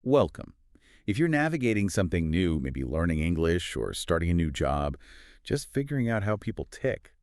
welcome. If you're navigating something new, maybe learning English or starting a new job, just figuring out how people tick,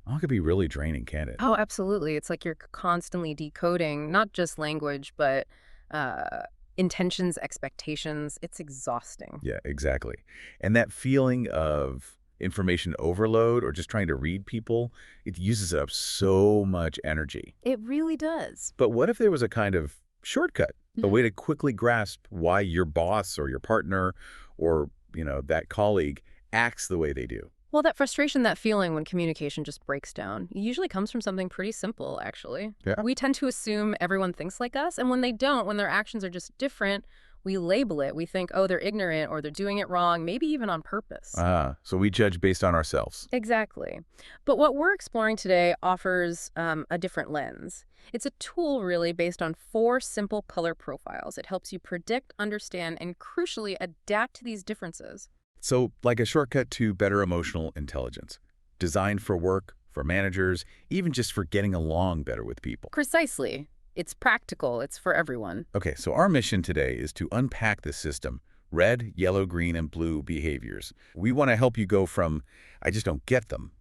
that could be really draining, can't it? Oh, absolutely. It's like you're constantly decoding not just language, but uh, intentions, expectations. It's exhausting. Yeah, exactly. And that feeling of information overload or just trying to read people, it uses up so much energy. It really does. But what if there was a kind of shortcut, a Mhm. way to quickly grasp why your boss or your partner or, that colleague acts the way they do? Well, that frustration, that feeling when communication just breaks down, usually comes from something pretty simple, actually. Yeah. We tend to assume everyone thinks like us, and when they don't, when their actions are just different, we label it. We think, oh, they're ignorant or they're doing it wrong, maybe even on purpose. So we judge based on ourselves. Exactly. But what we're exploring today offers a different lens. It's a tool, really, based on 4 simple color profiles. It helps you predict, understand, and crucially, adapt to these differences. So like a shortcut to better emotional intelligence, designed for work, for managers, even just for getting along better with people. Precisely. It's practical. It's for everyone. Okay, so our mission today is to unpack this system, red, yellow, green, and blue behaviors. We want to help you go from, I just don't get them,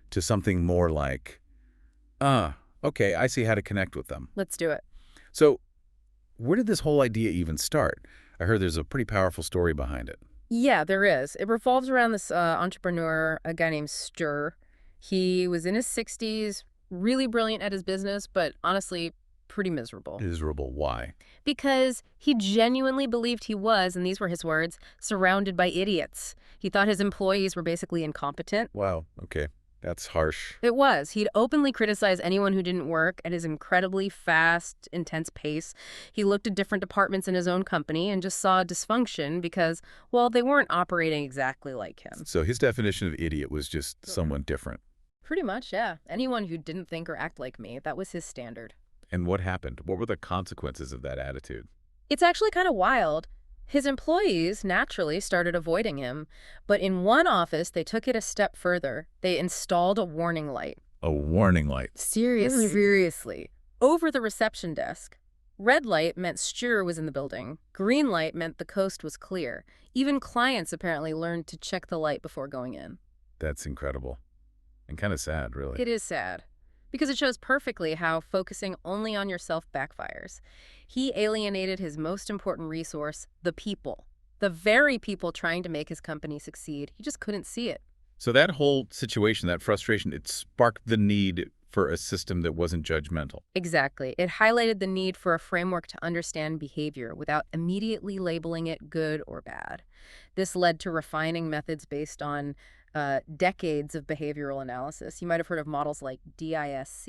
to something more like, okay, I see how to connect with them. Let's do it. So where did this whole idea even start? I heard there's a pretty powerful story behind it. Yeah, there is. It revolves around this entrepreneur, a guy named Stir. He was in his 60s, really brilliant at his business, but honestly, pretty miserable. Miserable, why? Because he genuinely believed he was, and these were his words, surrounded by idiots. He thought his employees were basically incompetent. Wow, okay, that's harsh. It was. He'd openly criticize anyone who didn't work at his incredibly fast, intense pace. He looked at different departments in his own company and just saw dysfunction because, well, they weren't operating exactly like him. So his definition of idiot was just someone different. Pretty much, yeah. Anyone who didn't think or act like me, that was his standard. And what happened? What were the consequences of that attitude? It's actually kind of wild. His employees naturally started avoiding him, but in one office, they took it a step further. They installed a warning light. A warning light. Seriously. Over the reception desk. Red light meant Stuer was in the building. Green light meant the coast was clear. Even clients apparently learned to check the light before going in. That's incredible. And kind of sad, really. It is sad, because it shows perfectly how focusing only on yourself backfires. He alienated his most important resource, the people. The very people trying to make his company succeed. He just couldn't see it. So that whole situation, that frustration, it sparked the need for a system that wasn't judgmental. Exactly. It highlighted the need for a framework to understand behavior without immediately labeling it good or bad. This led to refining methods based on decades of behavioral analysis. You might have heard of models like DISC.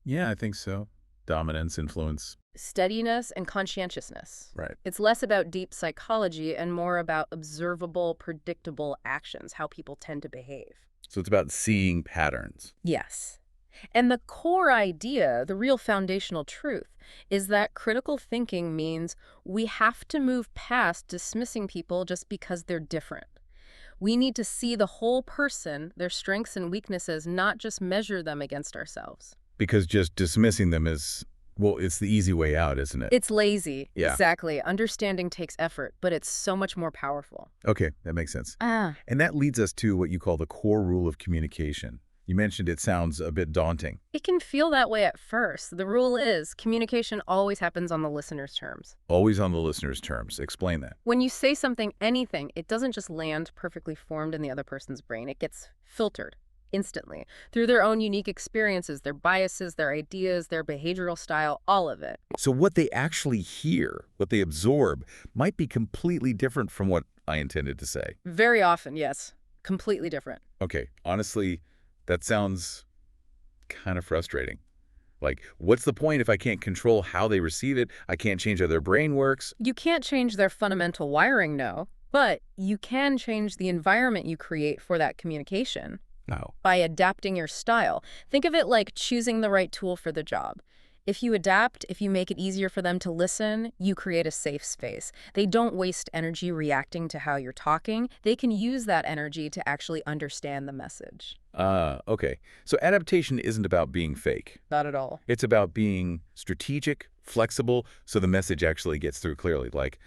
Yeah, I think so. Dominance, influence. Steadiness and conscientiousness. Right. It's less about deep psychology and more about observable, predictable actions, how people tend to behave. So it's about seeing patterns. Yes. And the core idea, the real foundational truth, is that critical thinking means we have to move past dismissing people just because they're different. We need to see the whole person, their strengths and weaknesses, not just measure them against ourselves. Because just dismissing them is, well, it's the easy way out, isn't it? It's lazy. Yeah. Exactly. Understanding takes effort, but it's so much more powerful. Okay, that makes sense. Ah. And that leads us to what you call the core rule of communication. You mentioned it sounds a bit daunting. It can feel that way at first. The rule is communication always happens on the listener's terms. Always on the listener's terms. Explain that. When you say something, anything, it doesn't just land perfectly formed in the other person's brain. It gets filtered instantly through their own unique experiences, their biases, their ideas, their behavioral style, all of it. So what they actually hear, what they absorb, might be completely different from what I intended to say. Very often, yes. Completely different. Okay, honestly, that sounds kind of frustrating. Like, what's the point if I can't control how they receive it? I can't change how their brain works? You can't change their fundamental wiring, no, but you can change the environment you create for that communication. No. By adapting your style. Think of it like choosing the right tool for the job. If you adapt, if you make it easier for them to listen, you create a safe space. They don't waste energy reacting to how you're talking. They can use that energy to actually understand the message. Okay. So adaptation isn't about being fake. Not at all. It's about being strategic, Flexible, so the message actually gets through clearly, like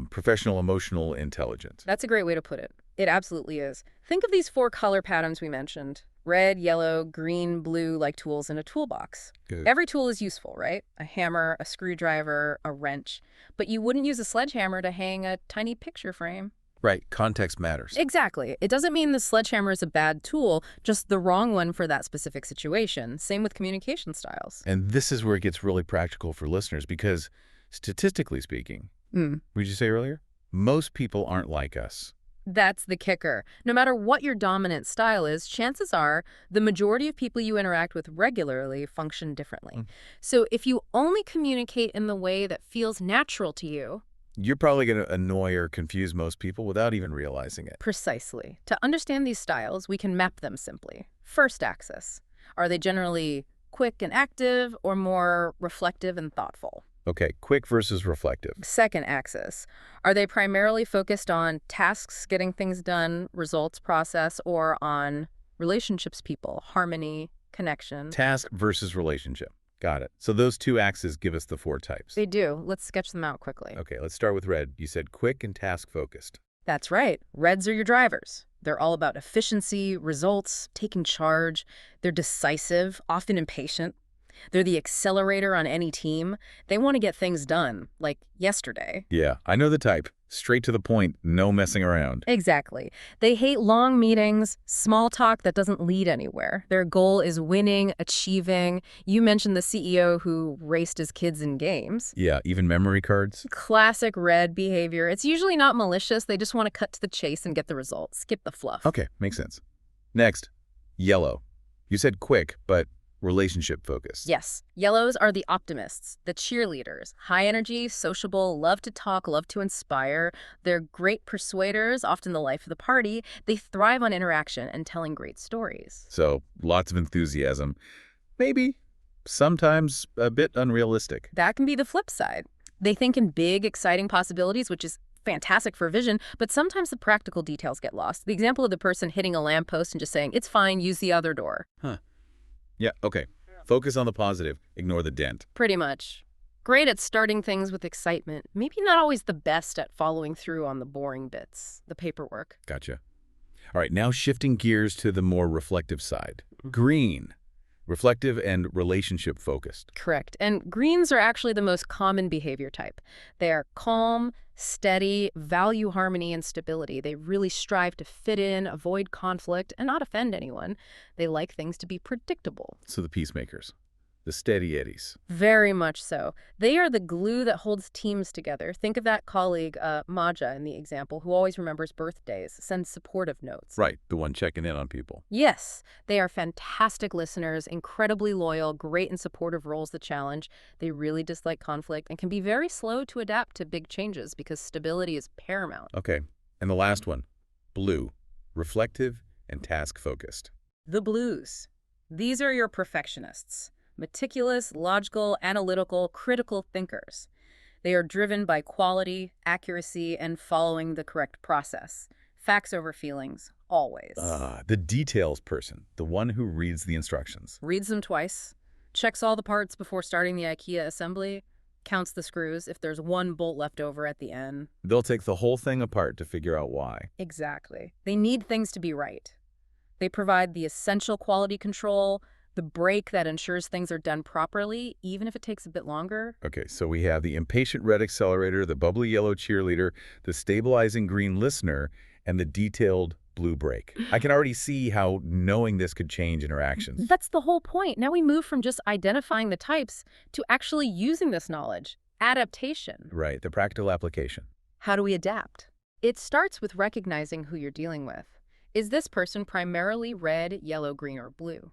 professional emotional intelligence. That's a great way to put it. It absolutely is. Think of these 4 color patterns we mentioned. Red, yellow, green, blue, like tools in a toolbox. Good. Every tool is useful, right? A hammer, a screwdriver, a wrench. But you wouldn't use a sledgehammer to hang a tiny picture frame. Right, context matters. Exactly. It doesn't mean the sledgehammer is a bad tool, just the wrong one for that specific situation. Same with communication styles. And this is where it gets really practical for listeners because, statistically speaking, would you say earlier? Most people aren't like us. That's the kicker. No matter what your dominant style is, chances are the majority of people you interact with regularly function differently. So if you only communicate in the way that feels natural to you, You're probably going to annoy or confuse most people without even realizing it. precisely. To understand these styles, we can map them simply. First axis. Are they generally quick and active or more reflective and thoughtful? Okay, quick versus reflective. Second axis. Are they primarily focused on tasks, getting things done, results process, or on relationships, people, harmony, connection? Task versus relationship. Got it. So those 2 axes give us the 4 types. They do. Let's sketch them out quickly. Okay, let's start with red. You said quick and task-focused. That's right. Reds are your drivers. They're all about efficiency, results, taking charge. They're decisive, often impatient. They're the accelerator on any team. They want to get things done, like yesterday. Yeah, I know the type. Straight to the point, no messing around. Exactly. They hate long meetings, small talk that doesn't lead anywhere. Their goal is winning, achieving. You mentioned the CEO who raced his kids in games. Yeah, even memory cards. Classic red behavior. It's usually not malicious. They just want to cut to the chase and get the results. Skip the fluff. Okay, makes sense. Next, yellow. You said quick, but relationship focused. Yes. Yellows are the optimists, the cheerleaders. High energy, sociable, love to talk, love to inspire. They're great persuaders, often the life of the party. They thrive on interaction and telling great stories. So, lots of enthusiasm. Maybe, sometimes a bit unrealistic. That can be the flip side. They think in big, exciting possibilities, which is fantastic for vision, but sometimes the practical details get lost. The example of the person hitting a lamppost and just saying, "It's fine, use the other door." Huh. Yeah, okay. Focus on the positive. Ignore the dent. Pretty much. Great at starting things with excitement. Maybe not always the best at following through on the boring bits, the paperwork. Gotcha. All right, now shifting gears to the more reflective side. Green. Reflective and relationship focused. Correct. And greens are actually the most common behavior type. They are calm, steady, value harmony and stability. They really strive to fit in, avoid conflict, and not offend anyone. They like things to be predictable. So the peacemakers. The steady eddies. Very much so. They are the glue that holds teams together. Think of that colleague, Maja, in the example, who always remembers birthdays, sends supportive notes. Right, the one checking in on people. Yes, they are fantastic listeners, incredibly loyal, great in supportive roles that challenge. They really dislike conflict and can be very slow to adapt to big changes because stability is paramount. Okay, and the last one. Blue. Reflective and task-focused. The blues. These are your perfectionists. Meticulous, logical, analytical, critical thinkers. They are driven by quality, accuracy, and following the correct process. Facts over feelings, always. The details person, the one who reads the instructions. Reads them twice, checks all the parts before starting the IKEA assembly, counts the screws if there's one bolt left over at the end. They'll take the whole thing apart to figure out why. Exactly. They need things to be right. They provide the essential quality control, the brake that ensures things are done properly, even if it takes a bit longer. Okay, so we have the impatient red accelerator, the bubbly yellow cheerleader, the stabilizing green listener, and the detailed blue brake. I can already see how knowing this could change interactions. That's the whole point. Now we move from just identifying the types to actually using this knowledge. Adaptation. Right, the practical application. How do we adapt? It starts with recognizing who you're dealing with. Is this person primarily red, yellow, green, or blue?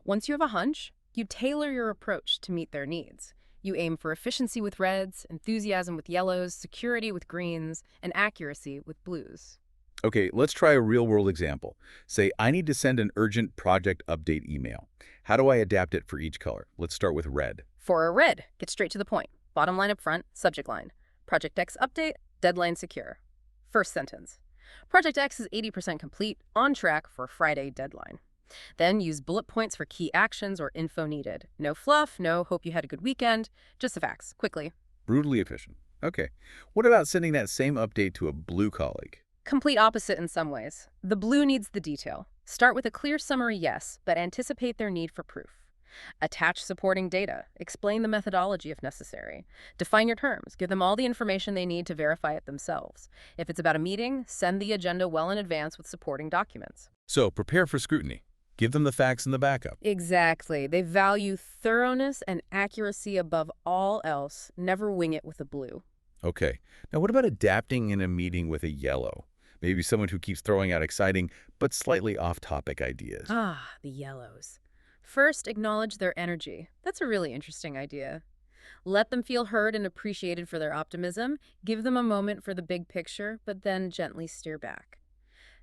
Once you have a hunch, you tailor your approach to meet their needs. You aim for efficiency with reds, enthusiasm with yellows, security with greens, and accuracy with blues. Okay, let's try a real-world example. Say, I need to send an urgent project update email. How do I adapt it for each color? Let's start with red. For a red, get straight to the point. Bottom line up front, subject line. Project X update, deadline secure. First sentence. Project X is 80% complete, on track for Friday deadline. Then use bullet points for key actions or info needed. No fluff, no hope you had a good weekend, just the facts, quickly. Brutally efficient. Okay. What about sending that same update to a blue colleague? Complete opposite in some ways. The blue needs the detail. Start with a clear summary, yes, but anticipate their need for proof. Attach supporting data. Explain the methodology if necessary. Define your terms. Give them all the information they need to verify it themselves. If it's about a meeting, send the agenda well in advance with supporting documents. So prepare for scrutiny. Give them the facts and the backup. Exactly. They value thoroughness and accuracy above all else. Never wing it with a blue. Okay. Now what about adapting in a meeting with a yellow? Maybe someone who keeps throwing out exciting but slightly off-topic ideas. Ah, the yellows. First, acknowledge their energy. That's a really interesting idea. Let them feel heard and appreciated for their optimism. Give them a moment for the big picture, but then gently steer back.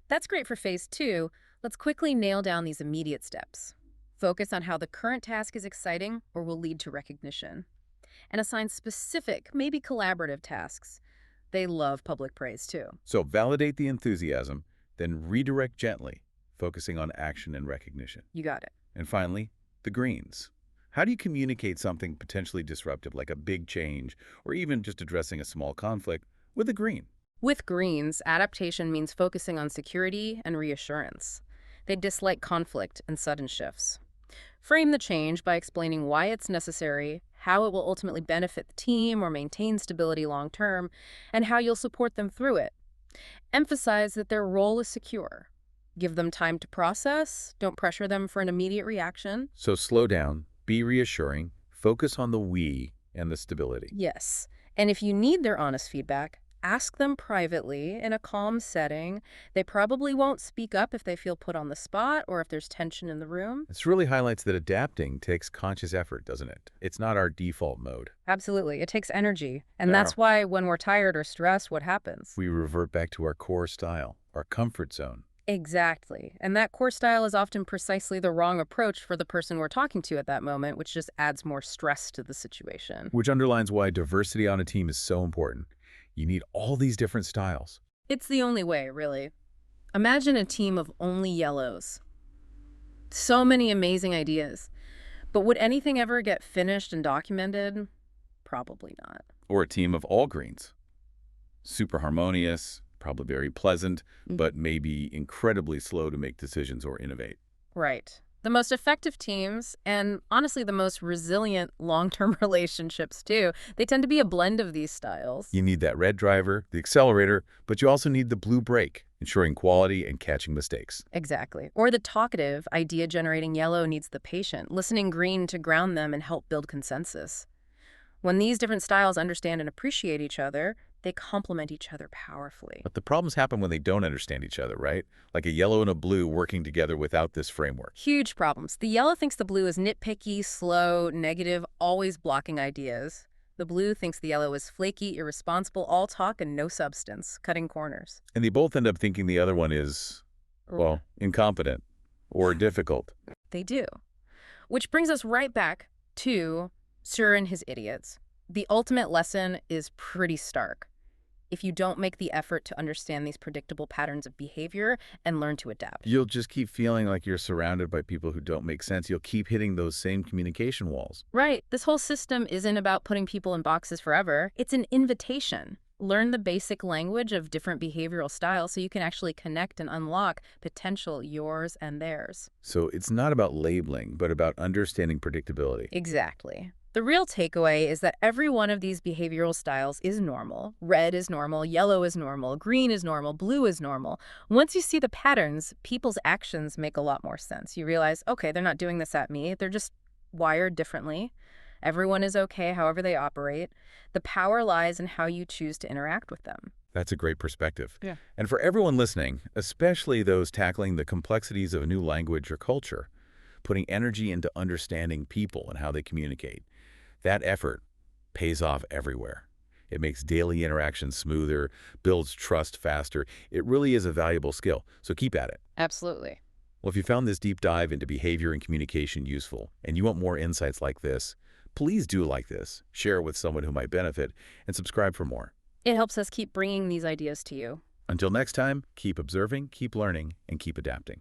That's great for phase 2. Let's quickly nail down these immediate steps. Focus on how the current task is exciting or will lead to recognition. And assign specific, maybe collaborative tasks. They love public praise too. So validate the enthusiasm, then redirect gently, focusing on action and recognition. You got it. And finally, the greens. How do you communicate something potentially disruptive, like a big change, or even just addressing a small conflict, with a green? With greens, adaptation means focusing on security and reassurance. They dislike conflict and sudden shifts. Frame the change by explaining why it's necessary, how it will ultimately benefit the team or maintain stability long term, and how you'll support them through it. Emphasize that their role is secure. Give them time to process, don't pressure them for an immediate reaction. So slow down, be reassuring, focus on the we and the stability. Yes, and if you need their honest feedback, ask them privately in a calm setting. They probably won't speak up if they feel put on the spot or if there's tension in the room. This really highlights that adapting takes conscious effort, doesn't it? It's not our default mode. Absolutely, it takes energy. And Yeah. that's why when we're tired or stressed, what happens? We revert back to our core style, our comfort zone. Exactly. And that core style is often precisely the wrong approach for the person we're talking to at that moment, which just adds more stress to the situation. Which underlines why diversity on a team is so important. You need all these different styles. It's the only way, really. Imagine a team of only yellows. So many amazing ideas. But would anything ever get finished and documented? Probably not. Or a team of all greens. Super harmonious, probably very pleasant, but maybe incredibly slow to make decisions or innovate. Right. The most effective teams, and honestly the most resilient long-term relationships too, they tend to be a blend of these styles. You need that red driver, the accelerator, but you also need the blue brake, ensuring quality and catching mistakes. Exactly. Or the talkative, idea-generating yellow needs the patient, listening green to ground them and help build consensus. When these different styles understand and appreciate each other, they complement each other powerfully. But the problems happen when they don't understand each other, right? Like a yellow and a blue working together without this framework. Huge problems. The yellow thinks the blue is nitpicky, slow, negative, always blocking ideas. The blue thinks the yellow is flaky, irresponsible, all talk and no substance, cutting corners. And they both end up thinking the other one is, well, incompetent or difficult. They do. Which brings us right back to Sir and his idiots. The ultimate lesson is pretty stark. If you don't make the effort to understand these predictable patterns of behavior and learn to adapt. You'll just keep feeling like you're surrounded by people who don't make sense. You'll keep hitting those same communication walls. Right. This whole system isn't about putting people in boxes forever. It's an invitation. Learn the basic language of different behavioral styles so you can actually connect and unlock potential yours and theirs. So it's not about labeling, but about understanding predictability. Exactly. The real takeaway is that every one of these behavioral styles is normal. Red is normal, yellow is normal, green is normal, blue is normal. Once you see the patterns, people's actions make a lot more sense. You realize, okay, they're not doing this at me. They're just wired differently. Everyone is okay however they operate. The power lies in how you choose to interact with them. That's a great perspective. Yeah. And for everyone listening, especially those tackling the complexities of a new language or culture, putting energy into understanding people and how they communicate, that effort pays off everywhere. It makes daily interactions smoother, builds trust faster. It really is a valuable skill, so keep at it. Absolutely. Well, if you found this deep dive into behavior and communication useful, and you want more insights like this, please do like this, share it with someone who might benefit, and subscribe for more. It helps us keep bringing these ideas to you. Until next time, keep observing, keep learning, and keep adapting.